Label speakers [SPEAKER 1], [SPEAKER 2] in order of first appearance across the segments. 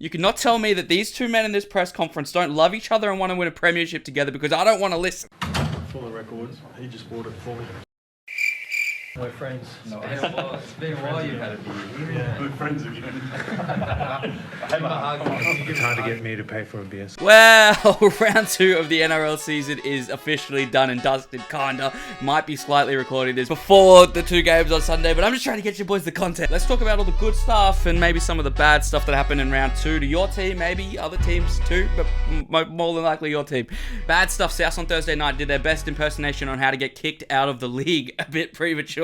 [SPEAKER 1] You cannot tell me that these two men in this press conference don't love each other and want to win a premiership together, because I don't want to listen.
[SPEAKER 2] For the records, he just bought it for me.
[SPEAKER 3] We're friends.
[SPEAKER 4] No, it's been a while you've had a beer.
[SPEAKER 2] Yeah, we're friends again.
[SPEAKER 3] Time to get me to pay for a beer.
[SPEAKER 1] Well, round 2 of the NRL season is officially done and dusted, kinda. Might be slightly recording this before the 2 games on Sunday, but I'm just trying to get you boys the content. Let's talk about all the good stuff and maybe some of the bad stuff that happened in round 2 to your team, maybe other teams too, but more than likely your team. Bad stuff, South on Thursday night did their best impersonation on how to get kicked out of the league a bit prematurely.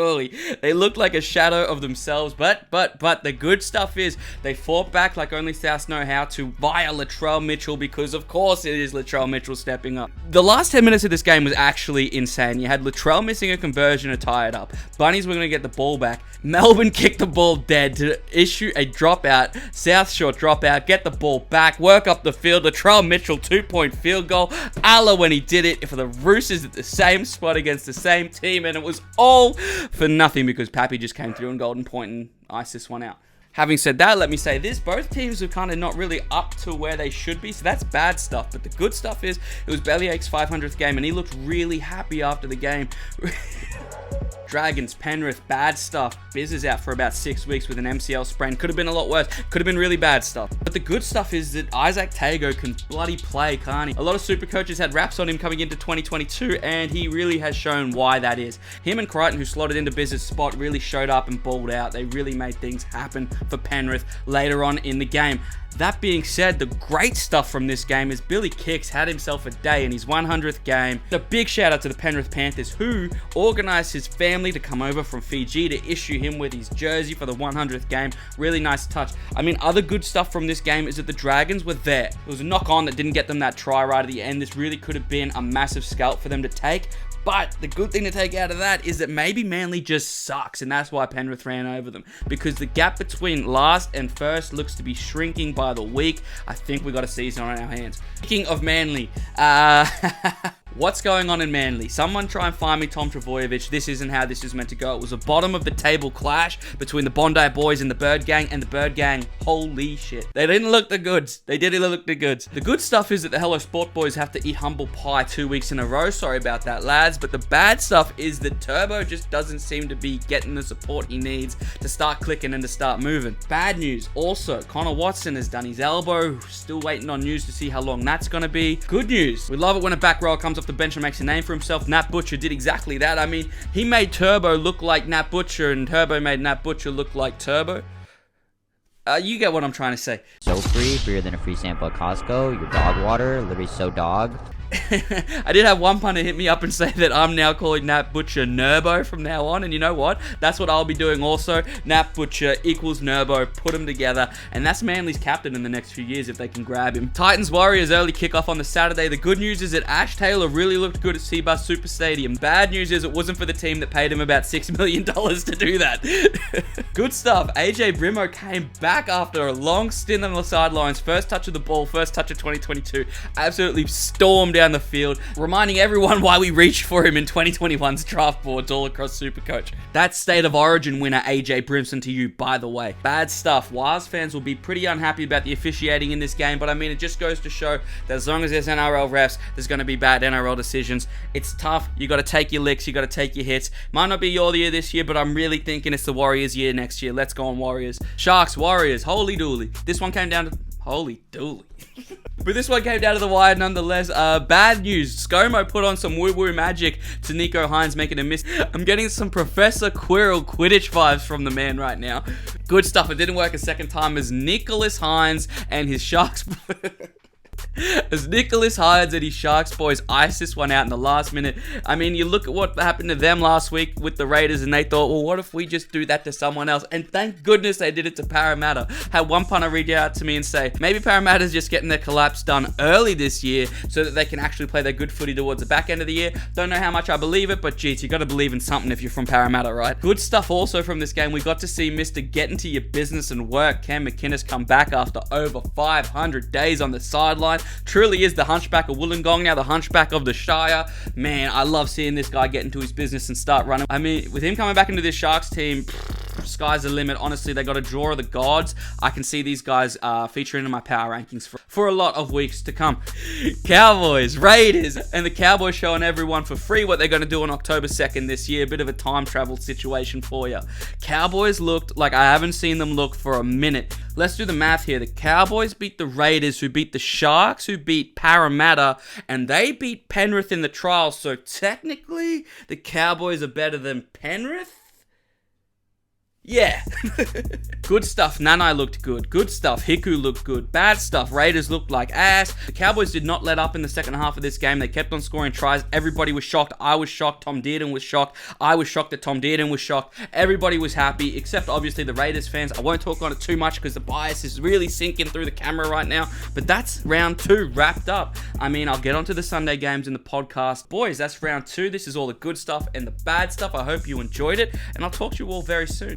[SPEAKER 1] They looked like a shadow of themselves, but the good stuff is they fought back like only Souths know how to via Latrell Mitchell, because of course it is Latrell Mitchell stepping up. The last 10 minutes of this game was actually insane. You had Latrell missing a conversion to tie it up. Bunnies were going to get the ball back. Melbourne kicked the ball dead to issue a dropout. South short dropout, get the ball back, work up the field. Latrell Mitchell 2-point field goal. Allah when he did it for the Roosters at the same spot against the same team, and it was all for nothing because Pappy just came through on Golden Point and iced this one out. Having said that, let me say this. Both teams are kind of not really up to where they should be, so that's bad stuff. But the good stuff is it was Bellyache's 500th game, and he looked really happy after the game. Dragons, Penrith, bad stuff. Biz is out for about 6 weeks with an MCL sprain. Could have been a lot worse. Could have been really bad stuff. But the good stuff is that Isaac Tago can bloody play, can't he? A lot of super coaches had raps on him coming into 2022, and he really has shown why that is. Him and Crichton, who slotted into Biz's spot, really showed up and balled out. They really made things happen for Penrith later on in the game. That being said, the great stuff from this game is Billy Kicks had himself a day in his 100th game. A big shout out to the Penrith Panthers, who organised his family to come over from Fiji to issue him with his jersey for the 100th game. Really nice touch. I mean, other good stuff from this game is that the Dragons were there. It was a knock on that didn't get them that try right at the end. This really could have been a massive scalp for them to take. But the good thing to take out of that is that maybe Manly just sucks, and that's why Penrith ran over them. Because the gap between last and first looks to be shrinking by the week. I think we got a season on our hands. Speaking of Manly, what's going on in Manly? Someone try and find me Tom Trbojevic. This isn't how this is meant to go. It was a bottom of the table clash between the Bondi boys and the Bird Gang, and the Bird Gang, holy shit. They didn't look the goods. They didn't look the goods. The good stuff is that the Hello Sport boys have to eat humble pie 2 weeks in a row. Sorry about that, lads. But the bad stuff is that Turbo just doesn't seem to be getting the support he needs to start clicking and to start moving. Bad news also, Connor Watson has done his elbow. Still waiting on news to see how long that's going to be. Good news. We love it when a back rower comes off the bench and makes a name for himself. Nat Butcher did exactly that. I mean, he made Turbo look like Nat Butcher, and Turbo made Nat Butcher look like Turbo. You get what I'm trying to say.
[SPEAKER 5] So free, freer than a free sample at Costco. Your dog water, literally so dog.
[SPEAKER 1] I did have one punter hit me up and say that I'm now calling Nat Butcher Nerbo from now on, and you know what? That's what I'll be doing also. Nat Butcher equals Nerbo, put them together, and that's Manly's captain in the next few years if they can grab him. Titans Warriors early kickoff on the Saturday. The good news is that Ash Taylor really looked good at Seabus Super Stadium. Bad news is it wasn't for the team that paid him about $6 million to do that. Good stuff. AJ Brimo came back after a long stint on the sidelines. First touch of the ball, first touch of 2022. Absolutely stormed down the field, reminding everyone why we reached for him in 2021's draft boards all across Supercoach. That's State of Origin winner AJ Brimson to you, by the way. Bad stuff. Waz fans will be pretty unhappy about the officiating in this game, but I mean, it just goes to show that as long as there's NRL refs, there's going to be bad NRL decisions. It's tough. You got to take your licks. You got to take your hits. Might not be your year this year, but I'm really thinking it's the Warriors' year next year. Let's go on Warriors. Sharks, Warriors, holy dooly. This one came down to... Holy dooly. But this one came down to the wire nonetheless. Bad news. ScoMo put on some woo-woo magic to Nico Hines making a miss. I'm getting some Professor Quirrell Quidditch vibes from the man right now. Good stuff. It didn't work a second time as Nicholas Hines and his Sharks... As Nicholas Hines and his Sharks boys iced this one out in the last minute. I mean, you look at what happened to them last week with the Raiders, and they thought, well, what if we just do that to someone else? And thank goodness they did it to Parramatta. Had one punter reach out to me and say, maybe Parramatta's just getting their collapse done early this year so that they can actually play their good footy towards the back end of the year. Don't know how much I believe it, but geez, you got to believe in something if you're from Parramatta, right? Good stuff also from this game. We got to see Mr. Get Into Your Business and Work, Cam McInnes, come back after over 500 days on the sideline. Truly is the hunchback of Wollongong, now the hunchback of the Shire. Man, I love seeing this guy get into his business and start running. I mean, with him coming back into this Sharks team, sky's the limit. Honestly, they got a draw of the gods. I can see these guys featuring in my power rankings for a lot of weeks to come. Cowboys, Raiders, and the Cowboys showing everyone for free what they're going to do on October 2nd this year. A bit of a time travel situation for you. Cowboys looked like I haven't seen them look for a minute. Let's do the math here. The Cowboys beat the Raiders, who beat the Sharks, who beat Parramatta, and they beat Penrith in the trial. So technically, the Cowboys are better than Penrith? Yeah. Good stuff. Nanai looked good. Good stuff. Hiku looked good. Bad stuff. Raiders looked like ass. The Cowboys did not let up in the second half of this game. They kept on scoring tries. Everybody was shocked. I was shocked. Tom Dearden was shocked. I was shocked that Tom Dearden was shocked. Everybody was happy, except obviously the Raiders fans. I won't talk on it too much because the bias is really sinking through the camera right now. But that's round 2 wrapped up. I mean, I'll get onto the Sunday games in the podcast. Boys, that's round 2. This is all the good stuff and the bad stuff. I hope you enjoyed it, and I'll talk to you all very soon.